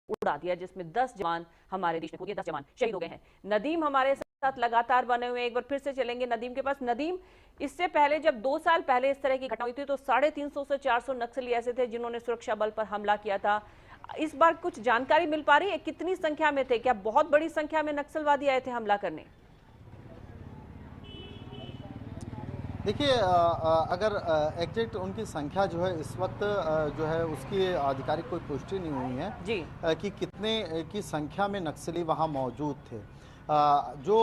उड़ा दिया, जिसमें 10 जवान हमारे देश में 10 जवान शहीद हो गए हैं। नदीम हमारे साथ लगातार बने हुए हैं, एक बार फिर से चलेंगे नदीम के पास। नदीम, इससे पहले जब 2 साल पहले इस तरह की घटना हुई थी तो 350 से 400 नक्सली ऐसे थे जिन्होंने सुरक्षा बल पर हमला किया था। इस बार कुछ जानकारी मिल पा रही है, कितनी संख्या में थे? क्या बहुत बड़ी संख्या में नक्सलवादी आए थे हमला करने? देखिए, अगर एग्जैक्ट उनकी संख्या जो है इस वक्त जो है उसकी आधिकारिक कोई पुष्टि नहीं हुई है जी। कि कितने की संख्या में नक्सली वहां मौजूद थे। जो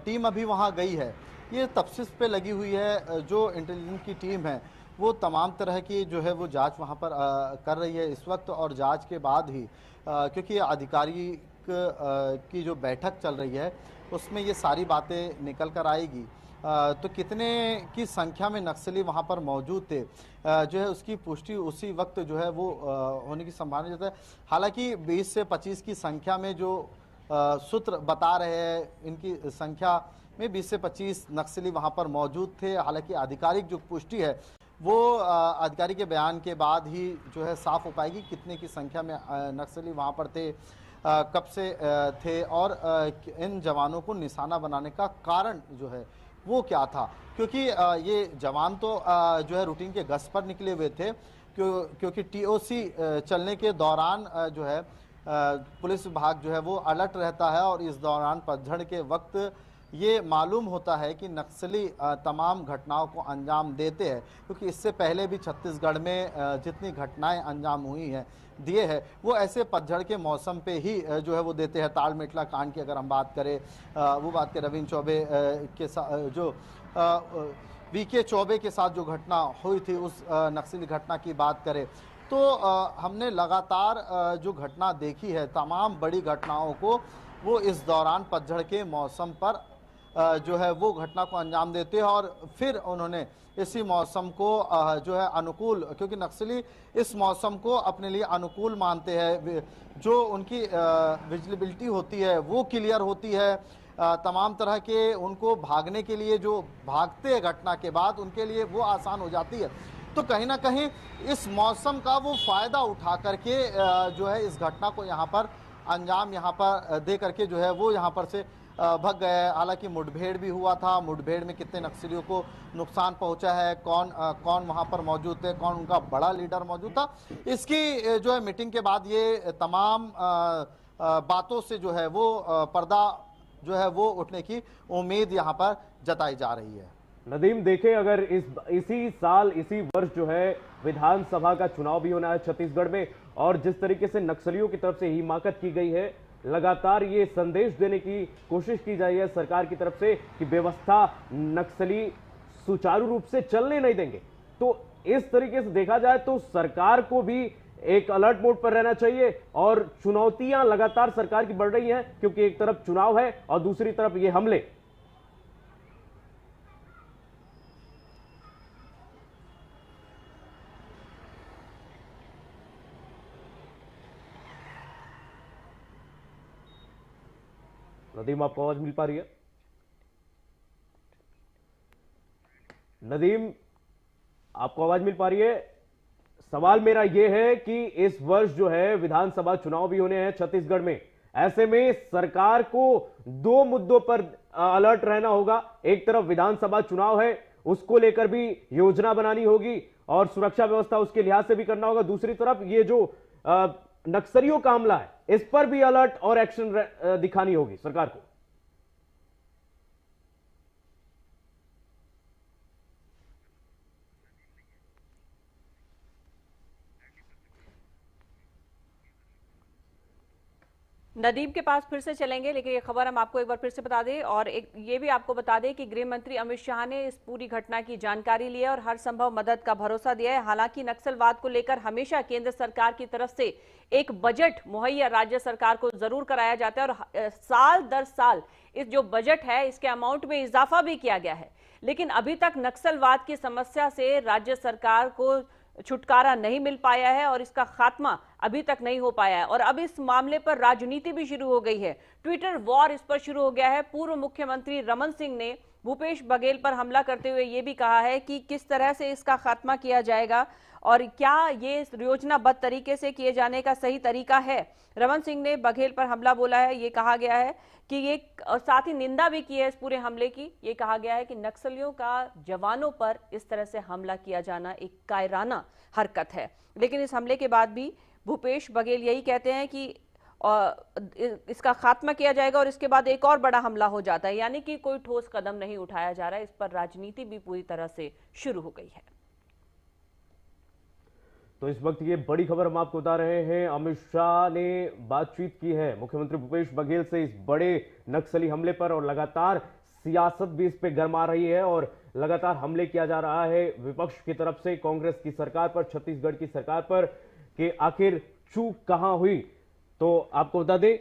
टीम अभी वहां गई है ये तफ्तीश पे लगी हुई है। जो इंटेलिजेंस की टीम है वो तमाम तरह की जो है वो जांच वहां पर कर रही है इस वक्त, और जांच के बाद ही क्योंकि आधिकारिक की जो बैठक चल रही है उसमें ये सारी बातें निकल कर आएगी। तो कितने की संख्या में नक्सली वहां पर मौजूद थे जो है उसकी पुष्टि उसी वक्त जो है वो होने की संभावना रहता है। हालांकि 20 से 25 की संख्या में जो सूत्र बता रहे हैं, इनकी संख्या में 20 से 25 नक्सली वहां पर मौजूद थे। हालांकि आधिकारिक जो पुष्टि है वो अधिकारी के बयान के बाद ही जो है साफ हो पाएगी कितने की संख्या में नक्सली वहां पर थे, कब से थे, और इन जवानों को निशाना बनाने का कारण जो है वो क्या था। क्योंकि ये जवान तो जो है रूटीन के गश्त पर निकले हुए थे, क्योंकि टीओसी चलने के दौरान जो है पुलिस विभाग जो है वो अलर्ट रहता है, और इस दौरान पतझड़ के वक्त ये मालूम होता है कि नक्सली तमाम घटनाओं को अंजाम देते हैं। क्योंकि इससे पहले भी छत्तीसगढ़ में जितनी घटनाएं अंजाम हुई हैं दिए हैं वो ऐसे पतझड़ के मौसम पे ही जो है वो देते हैं। ताल मेटला कांड की अगर हम बात करें, वो बात करें रविंद्र चौबे के साथ जो वीके चौबे के साथ जो घटना हुई थी उस नक्सली घटना की बात करें तो हमने लगातार जो घटना देखी है तमाम बड़ी घटनाओं को वो इस दौरान पतझड़ के मौसम पर जो है वो घटना को अंजाम देते हैं, और फिर उन्होंने इसी मौसम को जो है अनुकूल, क्योंकि नक्सली इस मौसम को अपने लिए अनुकूल मानते हैं। जो उनकी विजिबिलिटी होती है वो क्लियर होती है, तमाम तरह के उनको भागने के लिए जो भागते हैं घटना के बाद उनके लिए वो आसान हो जाती है। तो कहीं ना कहीं इस मौसम का वो फायदा उठा करके जो है इस घटना को यहाँ पर अंजाम यहाँ पर दे करके जो है वो यहाँ पर से भग गए। हालांकि मुठभेड़ भी हुआ था, मुठभेड़ में कितने नक्सलियों को नुकसान पहुंचा है, कौन वहां पर मौजूद थे, कौन उनका बड़ा लीडर मौजूद था, इसकी जो है मीटिंग के बाद ये तमाम बातों से जो है वो पर्दा जो है वो उठने की उम्मीद यहाँ पर जताई जा रही है। नदीम, देखें अगर इसी साल इसी वर्ष जो है विधानसभा का चुनाव भी होना है छत्तीसगढ़ में, और जिस तरीके से नक्सलियों की तरफ से हिमाकत की गई है, लगातार ये संदेश देने की कोशिश की जा रही है सरकार की तरफ से कि व्यवस्था नक्सली सुचारू रूप से चलने नहीं देंगे। तो इस तरीके से देखा जाए तो सरकार को भी एक अलर्ट मोड पर रहना चाहिए, और चुनौतियां लगातार सरकार की बढ़ रही हैं क्योंकि एक तरफ चुनाव है और दूसरी तरफ ये हमले। नदीम, आपको आवाज मिल पा रही है? नदीम, आपको आवाज मिल पा रही है? सवाल मेरा यह है कि इस वर्ष जो है विधानसभा चुनाव भी होने हैं छत्तीसगढ़ में। ऐसे में सरकार को दो मुद्दों पर अलर्ट रहना होगा। एक तरफ विधानसभा चुनाव है, उसको लेकर भी योजना बनानी होगी और सुरक्षा व्यवस्था उसके लिहाज से भी करना होगा। दूसरी तरफ ये जो नक्सलियों का हमला है इस पर भी अलर्ट और एक्शन दिखानी होगी सरकार को। नदीम के पास फिर से चलेंगे, लेकिन ये खबर हम आपको एक बार फिर से बता दें, और एक ये भी आपको बता दें कि गृह मंत्री अमित शाह ने इस पूरी घटना की जानकारी ली है और हर संभव मदद का भरोसा दिया है। हालांकि नक्सलवाद को लेकर हमेशा केंद्र सरकार की तरफ से एक बजट मुहैया राज्य सरकार को जरूर कराया जाता है, और साल दर साल इस जो बजट है इसके अमाउंट में इजाफा भी किया गया है। लेकिन अभी तक नक्सलवाद की समस्या से राज्य सरकार को छुटकारा नहीं मिल पाया है और इसका खात्मा अभी तक नहीं हो पाया है। और अब इस मामले पर राजनीति भी शुरू हो गई है, ट्विटर वॉर इस पर शुरू हो गया है। पूर्व मुख्यमंत्री रमन सिंह ने भूपेश बघेल पर हमला करते हुए यह भी कहा है कि किस तरह से इसका खात्मा किया जाएगा और क्या ये योजनाबद्ध तरीके से किए जाने का सही तरीका है? रमन सिंह ने बघेल पर हमला बोला है, ये कहा गया है कि ये, और साथ ही निंदा भी की है इस पूरे हमले की। ये कहा गया है कि नक्सलियों का जवानों पर इस तरह से हमला किया जाना एक कायराना हरकत है। लेकिन इस हमले के बाद भी भूपेश बघेल यही कहते हैं कि इसका खात्मा किया जाएगा और इसके बाद एक और बड़ा हमला हो जाता है, यानी कि कोई ठोस कदम नहीं उठाया जा रहा है। इस पर राजनीति भी पूरी तरह से शुरू हो गई है। तो इस वक्त ये बड़ी खबर हम आपको बता रहे हैं, अमित शाह ने बातचीत की है मुख्यमंत्री भूपेश बघेल से इस बड़े नक्सली हमले पर, और लगातार सियासत भी इस पे गरमा रही है और लगातार हमले किया जा रहा है विपक्ष की तरफ से कांग्रेस की सरकार पर, छत्तीसगढ़ की सरकार पर, कि आखिर चूक कहां हुई। तो आपको बता दें,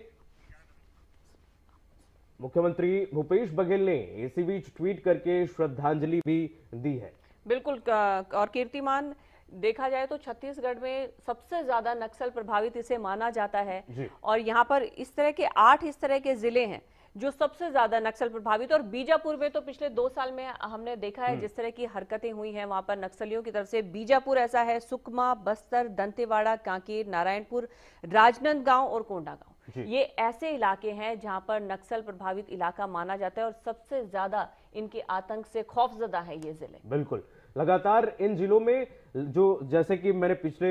मुख्यमंत्री भूपेश बघेल ने इसी बीच ट्वीट करके श्रद्धांजलि भी दी है। बिल्कुल, और कीर्तिमान देखा जाए तो छत्तीसगढ़ में सबसे ज्यादा नक्सल प्रभावित इसे माना जाता है। और यहाँ पर इस तरह के 8 इस तरह के जिले हैं जो सबसे ज्यादा नक्सल प्रभावित। और बीजापुर में तो पिछले 2 साल में हमने देखा है जिस तरह की हरकतें हुई हैं वहां पर नक्सलियों की तरफ से। बीजापुर ऐसा है, सुकमा, बस्तर, दंतेवाड़ा, कांकेर, नारायणपुर, राजनांदगांव और कोंडागांव, ये ऐसे इलाके हैं जहां पर नक्सल प्रभावित इलाका माना जाता है और सबसे ज्यादा इनके आतंक से खौफजदा है ये जिले। बिल्कुल, लगातार इन जिलों में जो, जैसे कि मैंने पिछले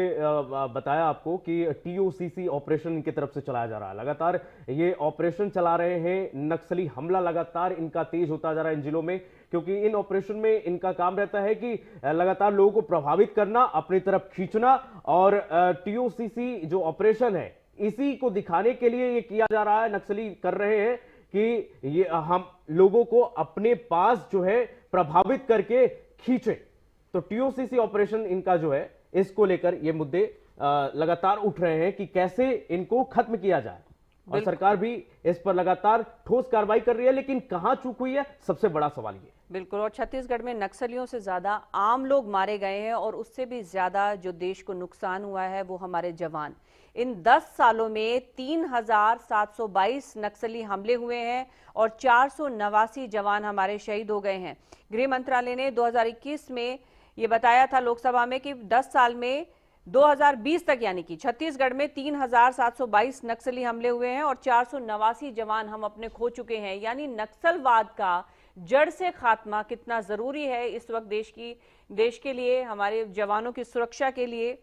बताया आपको कि टीओसीसी ऑपरेशन इनकी तरफ से चलाया जा रहा है, लगातार ये ऑपरेशन चला रहे हैं, नक्सली हमला लगातार इनका तेज होता जा रहा है इन जिलों में, क्योंकि इन ऑपरेशन में इनका काम रहता है कि लगातार लोगों को प्रभावित करना, अपनी तरफ खींचना। और टीओसीसी जो ऑपरेशन है इसी को दिखाने के लिए ये किया जा रहा है, नक्सली कर रहे हैं कि ये हम लोगों को अपने पास जो है प्रभावित करके खींचे। तो टीओसीसी ऑपरेशन इनका जो है, इसको लेकर ये मुद्दे लगातार उठ रहे हैं कि कैसे इनको खत्म किया जाए, और सरकार भी इस पर लगातार ठोस कार्रवाई कर रही है। लेकिन कहां चूक हुई है, सबसे बड़ा सवाल ये। बिल्कुल, और छत्तीसगढ़ में नक्सलियों से ज्यादा आम लोग मारे गए हैं और उससे भी ज्यादा जो देश को नुकसान हुआ है वो हमारे जवान। इन 10 सालों में 3722 नक्सली हमले हुए हैं और 489 जवान हमारे शहीद हो गए हैं। गृह मंत्रालय ने 2021 में ये बताया था लोकसभा में कि 10 साल में 2020 तक, यानी कि छत्तीसगढ़ में 3722 नक्सली हमले हुए हैं और 489 जवान हम अपने खो चुके हैं। यानी नक्सलवाद का जड़ से खात्मा कितना जरूरी है इस वक्त देश के लिए, हमारे जवानों की सुरक्षा के लिए।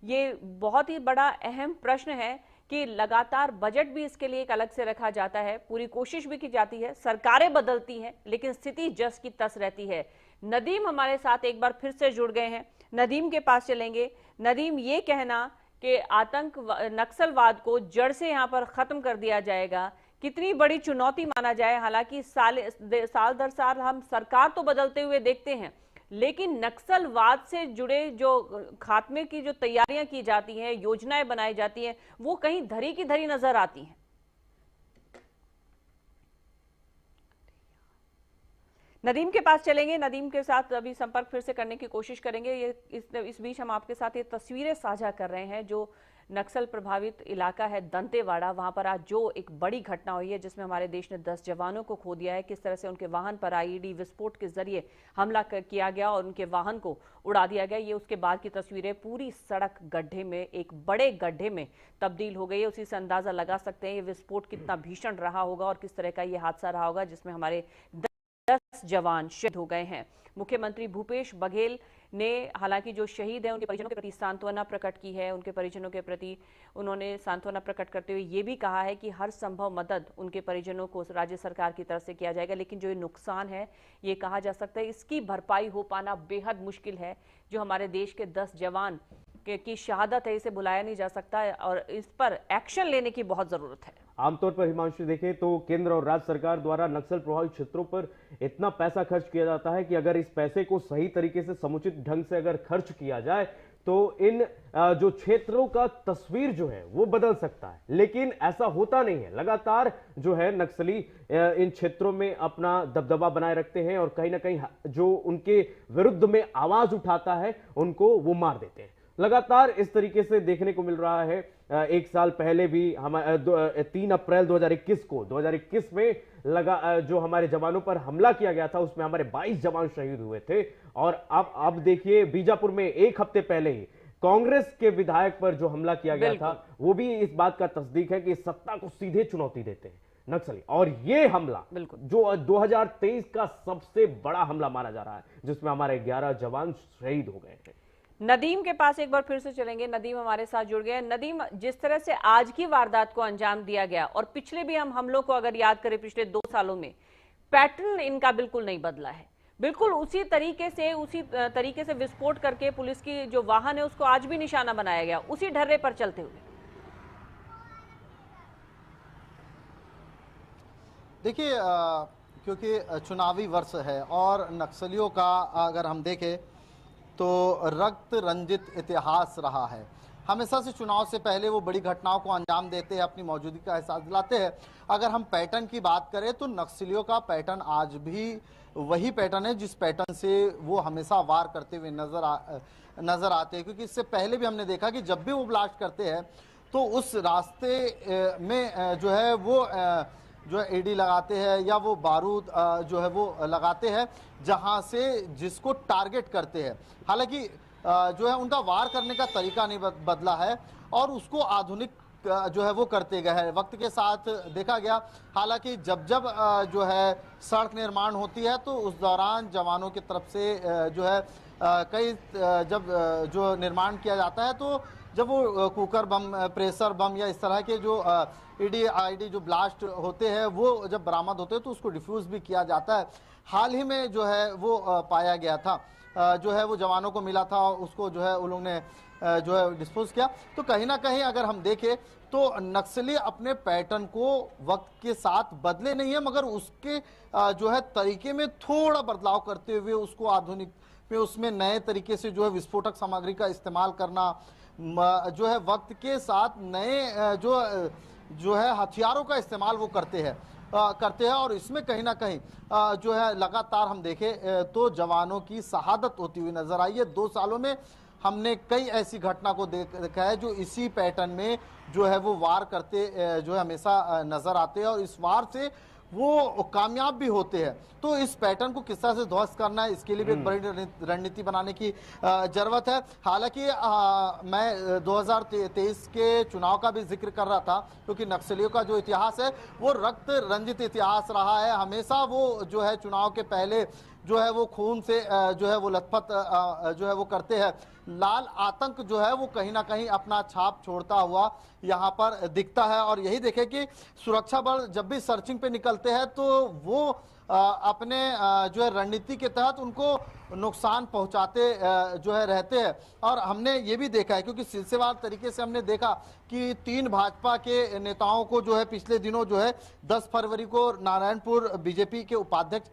ये बहुत ही बड़ा अहम प्रश्न है कि लगातार बजट भी इसके लिए एक अलग से रखा जाता है, पूरी कोशिश भी की जाती है, सरकारें बदलती हैं, लेकिन स्थिति जस की तस रहती है। नदीम हमारे साथ एक बार फिर से जुड़ गए हैं, नदीम के पास चलेंगे। नदीम, ये कहना कि आतंक नक्सलवाद को जड़ से यहाँ पर खत्म कर दिया जाएगा, कितनी बड़ी चुनौती माना जाए। हालांकि साल दर साल हम सरकार तो बदलते हुए देखते हैं, लेकिन नक्सलवाद से जुड़े जो खात्मे की जो तैयारियां की जाती हैं, योजनाएं बनाई जाती हैं, वो कहीं धरी की धरी नजर आती हैं। नदीम के पास चलेंगे, नदीम के साथ अभी संपर्क फिर से करने की कोशिश करेंगे। ये इस बीच हम आपके साथ ये तस्वीरें साझा कर रहे हैं जो नक्सल प्रभावित इलाका है दंतेवाड़ा, वहां पर आज जो एक बड़ी घटना हुई है जिसमें हमारे देश ने 10 जवानों को खो दिया है। किस तरह से उनके वाहन पर आईईडी विस्फोट के जरिए हमला किया गया और उनके वाहन को उड़ा दिया गया। ये उसके बाद की तस्वीरें, पूरी सड़क गड्ढे में, एक बड़े गड्ढे में तब्दील हो गई है। उसी से अंदाजा लगा सकते हैं ये विस्फोट कितना भीषण रहा होगा और किस तरह का ये हादसा रहा होगा जिसमें हमारे 10 जवान शहीद हो गए हैं। मुख्यमंत्री भूपेश बघेल ने हालांकि जो शहीद हैं उनके परिजनों के प्रति सांत्वना प्रकट की है, उनके परिजनों के प्रति उन्होंने सांत्वना प्रकट करते हुए ये भी कहा है कि हर संभव मदद उनके परिजनों को राज्य सरकार की तरफ से किया जाएगा। लेकिन जो ये नुकसान है, ये कहा जा सकता है इसकी भरपाई हो पाना बेहद मुश्किल है। जो हमारे देश के 10 जवान की शहादत है, इसे भुलाया नहीं जा सकता और इस पर एक्शन लेने की बहुत जरूरत है। आमतौर पर हिमांशु देखें तो केंद्र और राज्य सरकार द्वारा नक्सल प्रभावित क्षेत्रों पर इतना पैसा खर्च किया जाता है कि अगर इस पैसे को सही तरीके से, समुचित ढंग से अगर खर्च किया जाए तो इन जो क्षेत्रों का तस्वीर जो है वो बदल सकता है। लेकिन ऐसा होता नहीं है, लगातार जो है नक्सली इन क्षेत्रों में अपना दबदबा बनाए रखते हैं और कहीं ना कहीं जो उनके विरुद्ध में आवाज उठाता है उनको वो मार देते हैं। लगातार इस तरीके से देखने को मिल रहा है एक साल पहले भी हम 3 अप्रैल 2021 में जो हमारे जवानों पर हमला किया गया था, उसमें हमारे 22 जवान शहीद हुए थे। और अब देखिए बीजापुर में एक हफ्ते पहले ही कांग्रेस के विधायक पर जो हमला किया गया था, वो भी इस बात का तस्दीक है कि सत्ता को सीधे चुनौती देते हैं नक्सली। और ये हमला जो 2023 का सबसे बड़ा हमला माना जा रहा है, जिसमें हमारे 11 जवान शहीद हो गए हैं। नदीम के पास एक बार फिर से चलेंगे। नदीम हमारे साथ जुड़ गए। नदीम, जिस तरह से आज की वारदात को अंजाम दिया गया और पिछले भी हम हमलों को अगर याद करें पिछले 2 सालों में, पैटर्न इनका बिल्कुल नहीं बदला है। बिल्कुल उसी तरीके से विस्फोट करके पुलिस की जो वाहन है उसको आज भी निशाना बनाया गया, उसी ढर्रे पर चलते हुए। देखिए, क्योंकि चुनावी वर्ष है और नक्सलियों का अगर हम देखें तो रक्त रंजित इतिहास रहा है। हमेशा से चुनाव से पहले वो बड़ी घटनाओं को अंजाम देते हैं, अपनी मौजूदगी का एहसास दिलाते हैं। अगर हम पैटर्न की बात करें तो नक्सलियों का पैटर्न आज भी वही पैटर्न है जिस पैटर्न से वो हमेशा वार करते हुए नजर आते हैं। क्योंकि इससे पहले भी हमने देखा कि जब भी वो ब्लास्ट करते हैं तो उस रास्ते में जो है वो जो है एडी लगाते हैं या वो बारूद जो है वो लगाते हैं जहां से जिसको टारगेट करते हैं। हालांकि जो है उनका वार करने का तरीका नहीं बदला है और उसको आधुनिक जो है वो करते गए हैं, वक्त के साथ देखा गया। हालांकि जब जो है सड़क निर्माण होती है तो उस दौरान जवानों की तरफ से जो है कई जब जो निर्माण किया जाता है तो जब वो कुकर बम, प्रेशर बम या इस तरह के जो ईडी आईडी जो ब्लास्ट होते हैं वो जब बरामद होते हैं तो उसको डिफ्यूज भी किया जाता है। हाल ही में जो है वो पाया गया था, जो है वो जवानों को मिला था, उसको जो है उन लोगों ने जो है डिस्पोज किया। तो कहीं ना कहीं अगर हम देखें तो नक्सली अपने पैटर्न को वक्त के साथ बदले नहीं है, मगर उसके जो है तरीके में थोड़ा बदलाव करते हुए उसको आधुनिक में उसमें नए तरीके से जो है विस्फोटक सामग्री का इस्तेमाल करना, जो है वक्त के साथ नए जो है हथियारों का इस्तेमाल वो करते हैं और इसमें कहीं ना कहीं जो है लगातार हम देखें तो जवानों की शहादत होती हुई नजर आई है। 2 सालों में हमने कई ऐसी घटना को देखा है जो इसी पैटर्न में जो है वो वार करते जो है हमेशा नजर आते हैं और इस वार से वो कामयाब भी होते हैं। तो इस पैटर्न को किस तरह से ध्वस्त करना है, इसके लिए भी एक बड़ी रणनीति बनाने की जरूरत है। हालांकि मैं 2023 के चुनाव का भी जिक्र कर रहा था क्योंकि नक्सलियों का जो इतिहास है वो रक्त रंजित इतिहास रहा है। हमेशा वो जो है चुनाव के पहले जो है वो खून से जो है वो लथपथ जो है वो करते हैं। लाल आतंक जो है वो कहीं ना कहीं अपना छाप छोड़ता हुआ यहाँ पर दिखता है और यही देखें कि सुरक्षा बल जब भी सर्चिंग पे निकलते हैं तो वो अपने जो है रणनीति के तहत उनको नुकसान पहुंचाते जो है रहते हैं। और हमने ये भी देखा है क्योंकि सिलसिलेवार तरीके से हमने देखा कि 3 भाजपा के नेताओं को जो है पिछले दिनों जो है 10 फरवरी को नारायणपुर बीजेपी के उपाध्यक्ष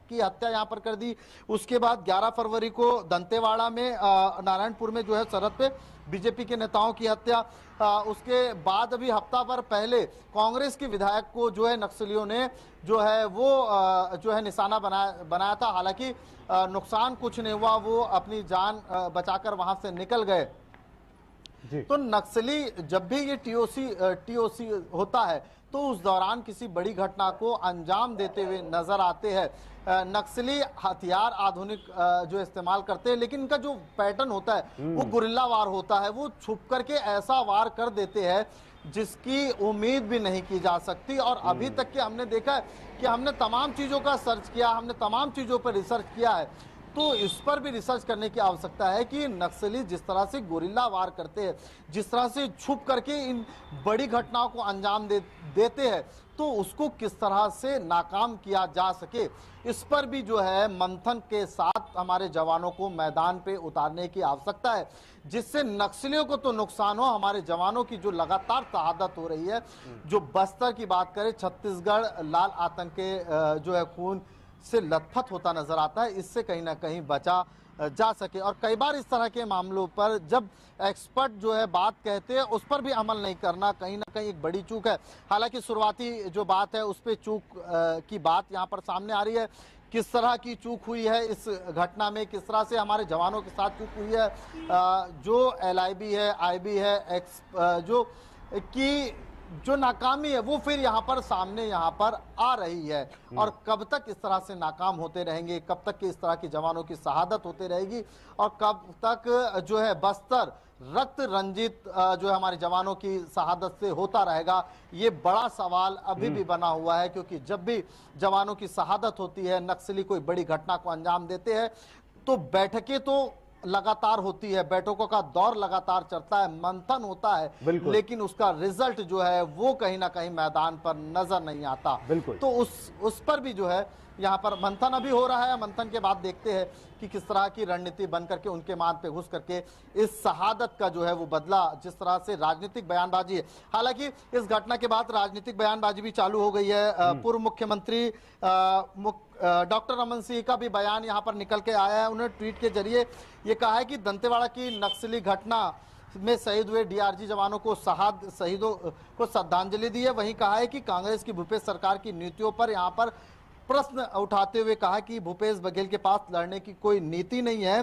की हत्या यहाँ पर कर दी। उसके बाद 11 फरवरी को दंतेवाड़ा में नारायणपुर में जो है सरहद पे बीजेपी के नेताओं की हत्या। उसके बाद अभी हफ्ता भर पहले कांग्रेस के विधायक को जो है नक्सलियों ने जो है वो जो है निशाना बनाया था। हालांकि नुकसान कुछ नहीं हुआ, वो अपनी जान बचाकर वहां से निकल गए। तो नक्सली जब भी ये टीओसी होता है तो उस दौरान किसी बड़ी घटना को अंजाम देते हुए नजर आते हैं। नक्सली हथियार आधुनिक जो इस्तेमाल करते हैं, लेकिन इनका जो पैटर्न होता है वो गुरिल्ला वार होता है। वो छुप करके ऐसा वार कर देते हैं जिसकी उम्मीद भी नहीं की जा सकती। और अभी तक के हमने देखा है कि हमने तमाम चीजों का सर्च किया, हमने तमाम चीजों पर रिसर्च किया है, तो इस पर भी रिसर्च करने की आवश्यकता है कि नक्सली जिस तरह से गोरिल्ला वार करते हैं, जिस तरह से छुप करके इन बड़ी घटनाओं को अंजाम देते हैं, तो उसको किस तरह से नाकाम किया जा सके, इस पर भी जो है मंथन के साथ हमारे जवानों को मैदान पे उतारने की आवश्यकता है, जिससे नक्सलियों को तो नुकसान हो, हमारे जवानों की जो लगातार शहादत हो रही है। जो बस्तर की बात करें, छत्तीसगढ़ लाल आतंक के जो है खून से लथपथ होता नजर आता है, इससे कहीं ना कहीं बचा जा सके। और कई बार इस तरह के मामलों पर जब एक्सपर्ट जो है बात कहते हैं उस पर भी अमल नहीं करना कहीं ना कहीं एक बड़ी चूक है। हालांकि शुरुआती जो बात है उस पर चूक की बात यहाँ पर सामने आ रही है किस तरह की चूक हुई है इस घटना में, किस तरह से हमारे जवानों के साथ चूक हुई है, जो LIB है, IB है, जो नाकामी है वो फिर यहाँ पर सामने यहाँ पर आ रही है। और कब तक इस तरह से नाकाम होते रहेंगे, कब तक इस तरह की जवानों की शहादत होती रहेगी, और कब तक जो है बस्तर रक्त रंजित जो है हमारे जवानों की शहादत से होता रहेगा, ये बड़ा सवाल अभी भी बना हुआ है। क्योंकि जब भी जवानों की शहादत होती है, नक्सली कोई बड़ी घटना को अंजाम देते हैं, तो बैठकें तो लगातार होती है, बैठकों का दौर लगातार चलता है, मंथन होता है, लेकिन उसका रिजल्ट जो है वो कहीं ना कहीं मैदान पर नजर नहीं आता। तो उस पर भी जो है यहाँ पर मंथन अभी हो रहा है। मंथन के बाद देखते हैं कि किस तरह की रणनीति बन करके उनके मान पे घुस करके इस शहादत का जो है वो बदला, जिस तरह से राजनीतिक बयानबाजी है। हालांकि इस घटना के बाद राजनीतिक बयानबाजी भी चालू हो गई है। पूर्व मुख्यमंत्री डॉक्टर रमन सिंह का भी बयान यहाँ पर निकल के आया है। उन्होंने ट्वीट के जरिए ये कहा है कि दंतेवाड़ा की नक्सली घटना में शहीद हुए DRG जवानों को शहीदों को श्रद्धांजलि दी है। वहीं कहा है कि कांग्रेस की भूपेश सरकार की नीतियों पर यहाँ पर प्रश्न उठाते हुए कहा कि भूपेश बघेल के पास लड़ने की कोई नीति नहीं है।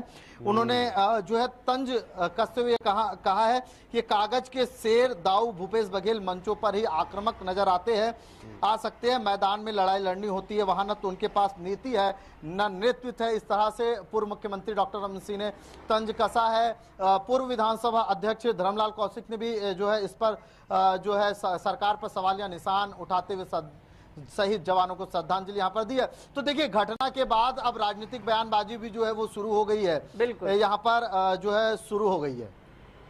उन्होंने जो है तंज कसते हुए कहा है कि कागज के शेर दाऊ भूपेश बघेल मंचों पर ही आक्रामक नजर आ सकते हैं। मैदान में लड़ाई लड़नी होती है, वहां न तो उनके पास नीति है न नेतृत्व है। इस तरह से पूर्व मुख्यमंत्री डॉक्टर रमन सिंह ने तंज कसा है। पूर्व विधानसभा अध्यक्ष धर्मलाल कौशिक ने भी जो है इस पर जो है सरकार पर सवालिया निशान उठाते हुए शहीद जवानों को श्रद्धांजलि यहाँ पर दी है। तो देखिए, घटना के बाद अब राजनीतिक बयानबाजी भी जो है वो शुरू हो गई है, बिल्कुल यहाँ पर जो है शुरू हो गई है।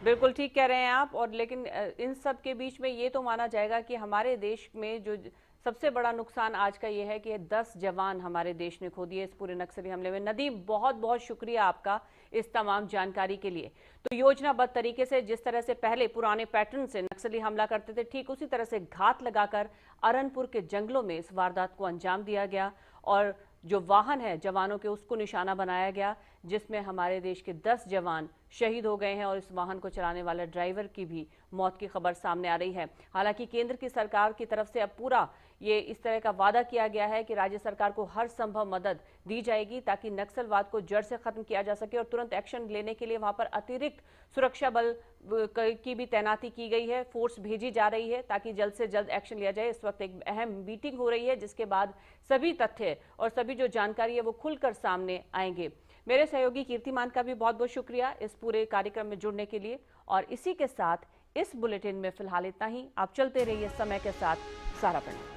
बिल्कुल ठीक कह रहे हैं आप। और लेकिन इन सब के बीच में ये तो माना जाएगा कि हमारे देश में जो सबसे बड़ा नुकसान आज का ये है कि 10 जवान हमारे देश ने खो दिए इस पूरे नक्सली हमले में। नदीम, बहुत बहुत शुक्रिया आपका इस तमाम जानकारी के लिए। तो योजनाबद्ध तरीके से जिस तरह से पहले पुराने पैटर्न से नक्सली हमला करते थे, ठीक उसी तरह से घात लगाकर अरनपुर के जंगलों में इस वारदात को अंजाम दिया गया। और जो वाहन है जवानों के, उसको निशाना बनाया गया, जिसमें हमारे देश के 10 जवान शहीद हो गए हैं और इस वाहन को चलाने वाले ड्राइवर की भी मौत की खबर सामने आ रही है। हालांकि केंद्र की सरकार की तरफ से अब पूरा ये इस तरह का वादा किया गया है कि राज्य सरकार को हर संभव मदद दी जाएगी ताकि नक्सलवाद को जड़ से खत्म किया जा सके। और तुरंत एक्शन लेने के लिए वहां पर अतिरिक्त सुरक्षा बल की भी तैनाती की गई है, फोर्स भेजी जा रही है ताकि जल्द से जल्द एक्शन लिया जाए। इस वक्त एक अहम मीटिंग हो रही है जिसके बाद सभी तथ्य और सभी जो जानकारी है वो खुलकर सामने आएंगे। मेरे सहयोगी कीर्तिमान का भी बहुत बहुत शुक्रिया इस पूरे कार्यक्रम में जुड़ने के लिए। और इसी के साथ इस बुलेटिन में फिलहाल इतना ही। आप चलते रहिए समय के साथ। सारा प्रणाम।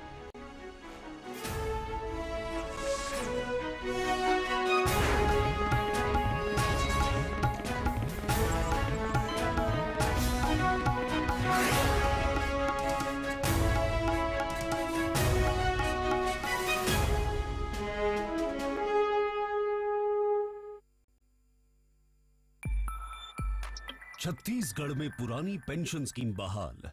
छत्तीसगढ़ में पुरानी पेंशन स्कीम बहाल।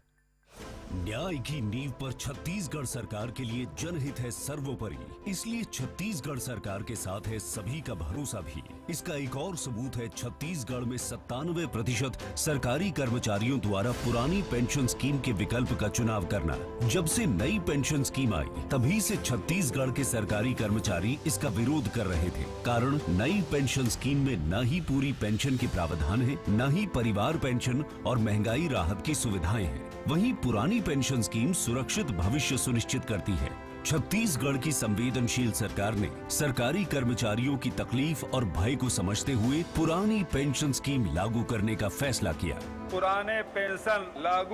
न्याय की नींव पर छत्तीसगढ़ सरकार के लिए जनहित है सर्वोपरि, इसलिए छत्तीसगढ़ सरकार के साथ है सभी का भरोसा भी। इसका एक और सबूत है छत्तीसगढ़ में 97% सरकारी कर्मचारियों द्वारा पुरानी पेंशन स्कीम के विकल्प का चुनाव करना। जब से नई पेंशन स्कीम आई तभी से छत्तीसगढ़ के सरकारी कर्मचारी इसका विरोध कर रहे थे। कारण नई पेंशन स्कीम में न ही पूरी पेंशन के प्रावधान है, न ही परिवार पेंशन और महंगाई राहत की सुविधाएं हैं। वहीं पुरानी पेंशन स्कीम सुरक्षित भविष्य सुनिश्चित करती है। छत्तीसगढ़ की संवेदनशील सरकार ने सरकारी कर्मचारियों की तकलीफ और भय को समझते हुए पुरानी पेंशन स्कीम लागू करने का फैसला किया। पुराने पेंशन लागू